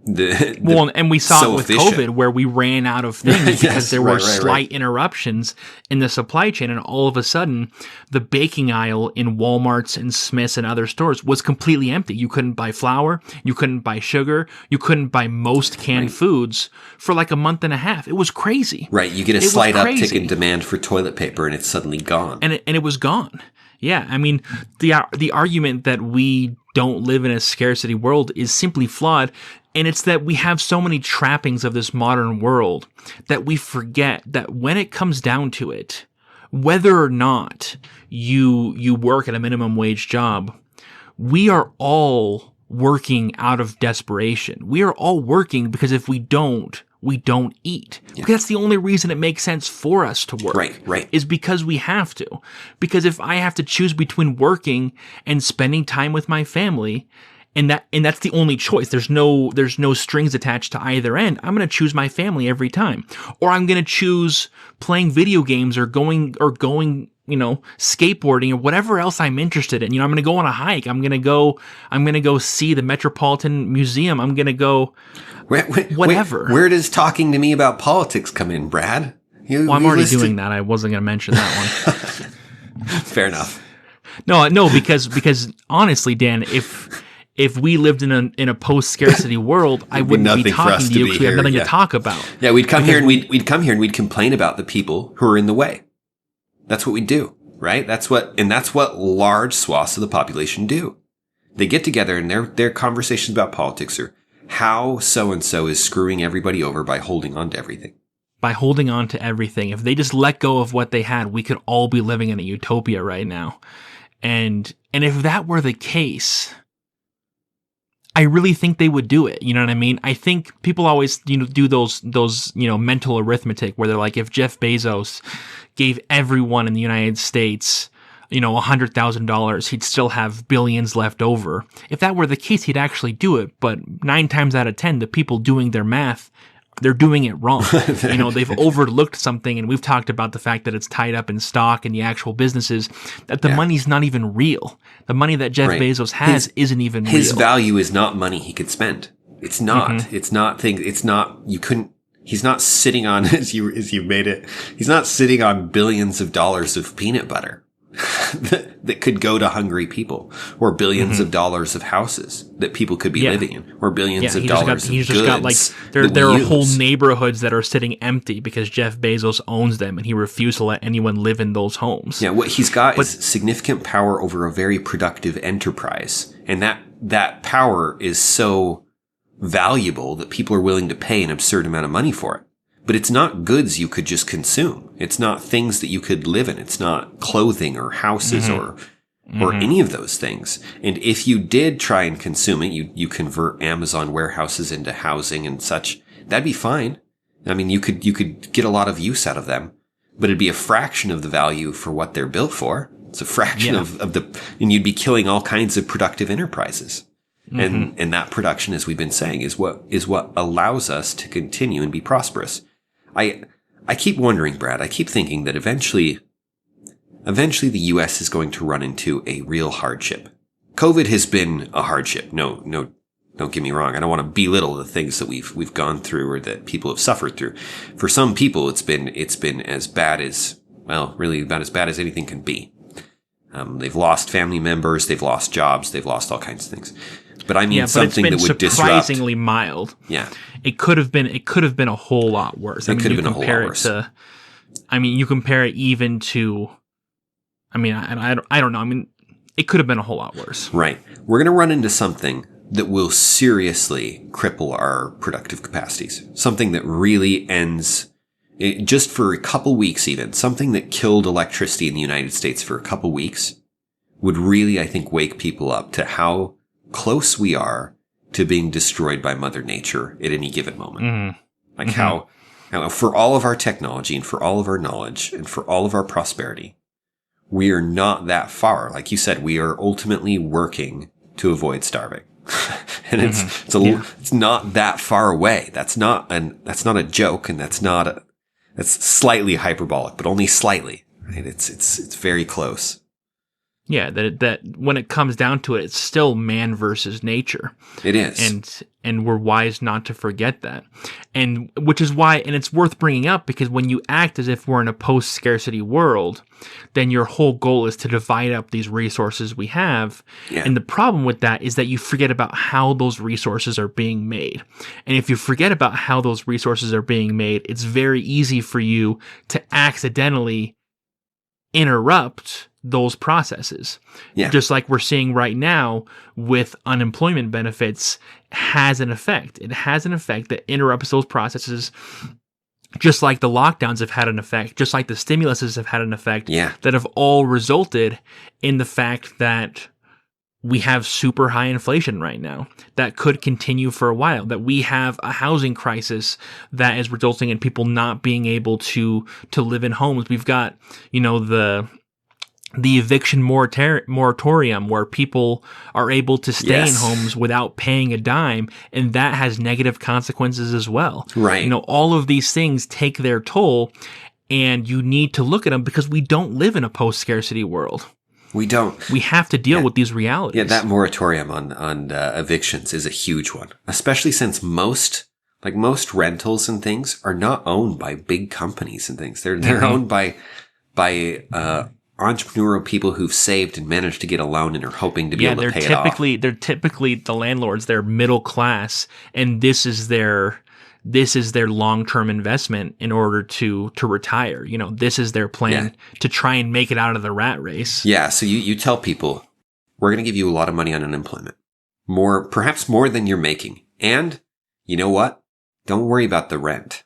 and we saw it with COVID, where we ran out of things because there were slight interruptions in the supply chain, and all of a sudden the baking aisle in Walmarts and Smiths and other stores was completely empty. You couldn't buy flour, you couldn't buy sugar, you couldn't buy most canned foods for like a month and a half. It was crazy. Right, you get a slight uptick in demand for toilet paper and it's suddenly gone. And it was gone. Yeah, I mean, the argument that we don't live in a scarcity world is simply flawed. And it's that we have so many trappings of this modern world that we forget that when it comes down to it, whether or not you work at a minimum wage job, we are all working out of desperation. We are all working because if we don't eat. Because that's the only reason it makes sense for us to work. Right. Is because we have to. Because if I have to choose between working and spending time with my family, and that's the only choice, there's no strings attached to either end, I'm going to choose my family every time. Or I'm going to choose playing video games or going skateboarding or whatever else I'm interested in. I'm going to go on a hike. I'm going to go see the Metropolitan Museum. I'm going to go whatever. Where does talking to me about politics come in, Brad? I'm already doing that. I wasn't going to mention that one. Fair enough. No, because honestly, Dan, if we lived in a post-scarcity world, I wouldn't be talking to you because we have nothing to talk about. Yeah, we'd come here and we'd complain about the people who are in the way. That's what we do, right? That's what large swaths of the population do. They get together and their conversations about politics are how so-and-so is screwing everybody over by holding on to everything. By holding on to everything. If they just let go of what they had, we could all be living in a utopia right now. And if that were the case, I really think they would do it. You know what I mean? I think people always, do those, mental arithmetic where they're like, if Jeff Bezos gave everyone in the United States, $100,000, he'd still have billions left over. If that were the case, he'd actually do it. But 9 times out of 10, the people doing their math, they're doing it wrong. They've overlooked something, and we've talked about the fact that it's tied up in stock and the actual businesses, that the money's not even real. The money that Jeff Bezos has isn't even real. His value is not money he could spend. It's not. It's not things. It's not. You couldn't. He's not sitting on as you made it. He's not sitting on billions of dollars of peanut butter. that could go to hungry people, or billions of dollars of houses that people could be living in, or billions of dollars of goods. Got like there are whole neighborhoods that are sitting empty because Jeff Bezos owns them and he refused to let anyone live in those homes. Yeah, what he's got is significant power over a very productive enterprise, and that power is so valuable that people are willing to pay an absurd amount of money for it. But it's not goods you could just consume. It's not things that you could live in. It's not clothing or houses or any of those things. And if you did try and consume it, you convert Amazon warehouses into housing and such, that'd be fine. I mean, you could get a lot of use out of them, but it'd be a fraction of the value for what they're built for. It's a fraction of and you'd be killing all kinds of productive enterprises. And that production, as we've been saying, is what allows us to continue and be prosperous. I keep wondering, Brad, I keep thinking that eventually the U.S. is going to run into a real hardship. COVID has been a hardship. No, don't get me wrong. I don't want to belittle the things that we've gone through or that people have suffered through. For some people, it's been as bad as, well, really about as bad as anything can be. They've lost family members, they've lost jobs, they've lost all kinds of things. But I mean something that would disrupt. Surprisingly mild. Yeah, it could have been a whole lot worse. It could have been a whole lot worse. You compare it even to. I don't know. I mean, it could have been a whole lot worse. Right. We're going to run into something that will seriously cripple our productive capacities. Something that really ends just for a couple weeks. Even something that killed electricity in the United States for a couple weeks would really, I think, wake people up to how close we are to being destroyed by Mother Nature at any given moment. Like how for all of our technology and for all of our knowledge and for all of our prosperity, we are not that far. Like you said, we are ultimately working to avoid starving. And it's not that far away. That's not a joke, and that's slightly hyperbolic, but only slightly. Right? It's very close. Yeah, that when it comes down to it, it's still man versus nature. It is. And we're wise not to forget that. And which is why, and it's worth bringing up, because when you act as if we're in a post-scarcity world, then your whole goal is to divide up these resources we have. Yeah. And the problem with that is that you forget about how those resources are being made. And if you forget about how those resources are being made, it's very easy for you to accidentally interrupt those processes. Yeah. Just like we're seeing right now with unemployment benefits has an effect. It has an effect that interrupts those processes, just like the lockdowns have had an effect, just like the stimuluses have had an effect, that have all resulted in the fact that we have super high inflation right now that could continue for a while, that we have a housing crisis that is resulting in people not being able to live in homes. We've got, the eviction moratorium where people are able to stay in homes without paying a dime, and that has negative consequences as well. Right. All of these things take their toll, and you need to look at them because we don't live in a post-scarcity world. We don't. We have to deal with these realities. Yeah, that moratorium on evictions is a huge one, especially since most rentals and things are not owned by big companies and things. They're owned by entrepreneurial people who've saved and managed to get a loan and are hoping to be able to pay it off. They're typically the landlords. They're middle class, and this is their long-term investment in order to retire. This is their plan to try and make it out of the rat race. Yeah. So you tell people, we're going to give you a lot of money on unemployment, perhaps more than you're making, and you know what? Don't worry about the rent.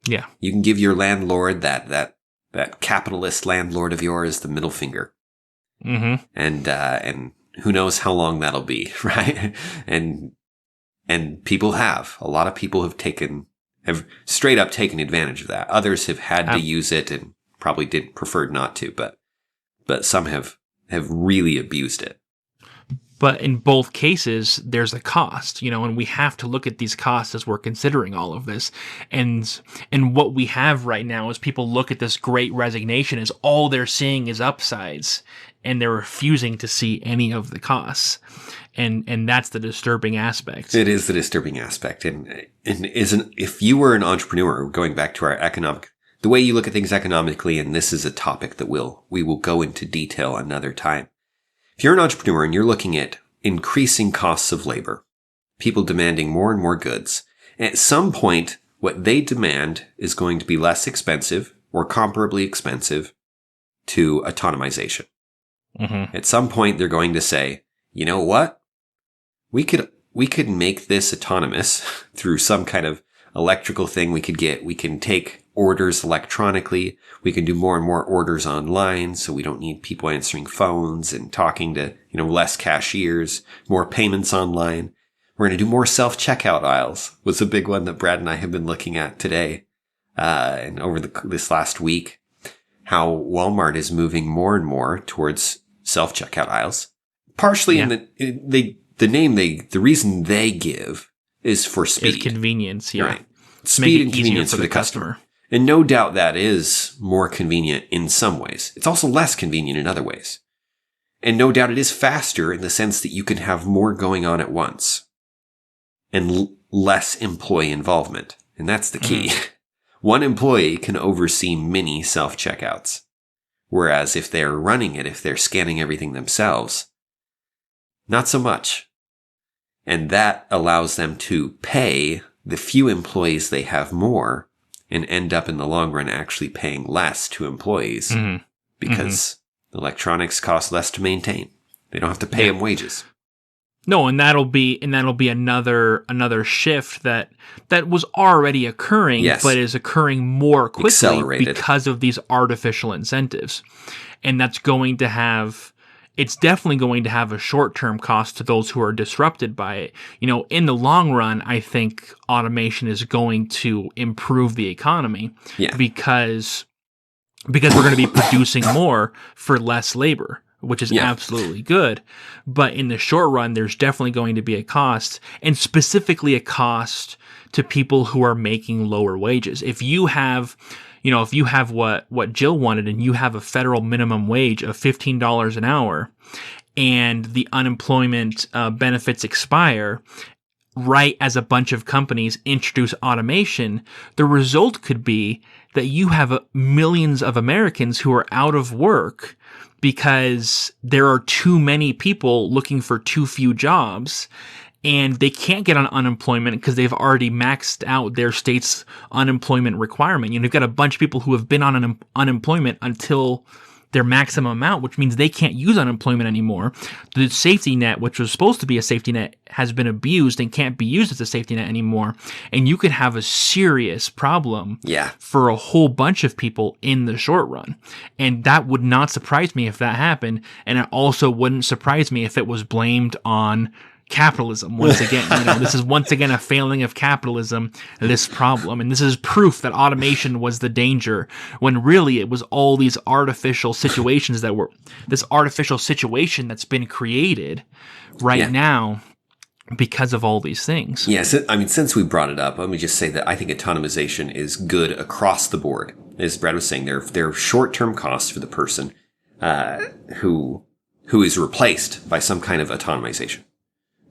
Yeah. You can give your landlord that capitalist landlord of yours the middle finger. Mm-hmm. And who knows how long that'll be, right? And people a lot of people have straight up taken advantage of that. Others have had to use it and probably preferred not to, but some have really abused it. But in both cases, there's a cost, and we have to look at these costs as we're considering all of this. And what we have right now is people look at this Great Resignation as all they're seeing is upsides, and they're refusing to see any of the costs. And that's the disturbing aspect. It is the disturbing aspect. And if you were an entrepreneur, going back to our economic the way you look at things economically, and this is a topic that we will go into detail another time. If you're an entrepreneur and you're looking at increasing costs of labor, people demanding more and more goods, at some point, what they demand is going to be less expensive or comparably expensive to autonomization. Mm-hmm. At some point, they're going to say, you know what? We could make this autonomous through some kind of electrical thing we can take orders electronically. We can do more and more orders online, so we don't need people answering phones and talking to, less cashiers, more payments online. We're going to do more self-checkout aisles was a big one that Brad and I have been looking at today, and over this last week, how Walmart is moving more and more towards self-checkout aisles. Partially the reason they give is for speed. It's convenience, yeah. Right. Speed and convenience for the customer. And no doubt that is more convenient in some ways. It's also less convenient in other ways. And no doubt it is faster in the sense that you can have more going on at once and less employee involvement. And that's the key. Mm-hmm. One employee can oversee many self-checkouts. Whereas if they're running it, if they're scanning everything themselves, not so much. And that allows them to pay the few employees they have more and end up in the long run actually paying less to employees because electronics cost less to maintain. They don't have to pay them wages. No, and that'll be another shift that was already occurring, but is occurring more quickly accelerated because of these artificial incentives. And that's going to have, it's definitely going to have a short-term cost to those who are disrupted by it. In the long run, I think automation is going to improve the economy because we're going to be producing more for less labor, which is absolutely good. But in the short run, there's definitely going to be a cost, and specifically a cost to people who are making lower wages. If you have what Jill wanted and you have a federal minimum wage of $15 an hour and the unemployment benefits expire, right as a bunch of companies introduce automation, the result could be that you have millions of Americans who are out of work because there are too many people looking for too few jobs, and they can't get on unemployment because they've already maxed out their state's unemployment requirement. You've got a bunch of people who have been on unemployment until their maximum amount, which means they can't use unemployment anymore. The safety net, which was supposed to be a safety net, has been abused and can't be used as a safety net anymore. And you could have a serious problem for a whole bunch of people in the short run. And that would not surprise me if that happened. And it also wouldn't surprise me if it was blamed on capitalism once again. This is once again a failing of capitalism, this problem. And this is proof that automation was the danger, when really it was all these artificial situations this artificial situation that's been created right now because of all these things. Yes. Since we brought it up, let me just say that I think autonomization is good across the board. As Brad was saying, there are short-term costs for the person who is replaced by some kind of autonomization.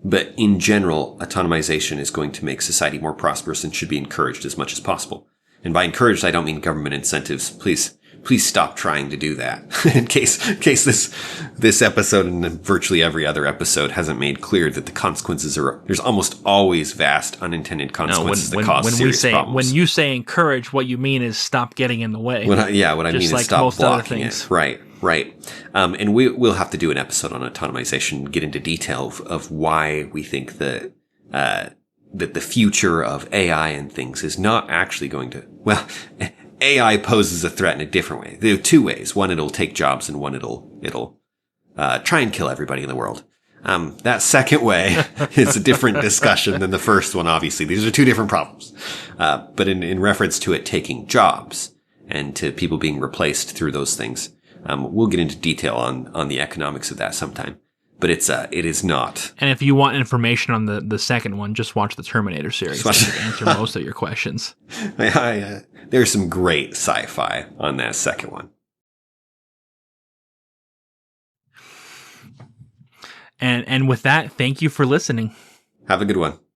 But in general, autonomization is going to make society more prosperous and should be encouraged as much as possible. And by encouraged, I don't mean government incentives. Please stop trying to do that. in case this episode and virtually every other episode hasn't made clear that the consequences there's almost always vast unintended consequences that cause serious problems. When you say encourage, what you mean is stop getting in the way. What I mean is stop blocking it. Right. And we'll have to do an episode on automation, get into detail of why we think that the future of AI and things is not actually going to, AI poses a threat in a different way. There are two ways. One, it'll take jobs, and one, it'll try and kill everybody in the world. That second way is a different discussion than the first one, obviously. These are two different problems. But in reference to it taking jobs and to people being replaced through those things, we'll get into detail on the economics of that sometime. But it is not. And if you want information on the second one, just watch the Terminator series. To answer most of your questions. There's some great sci-fi on that second one. And with that, thank you for listening. Have a good one.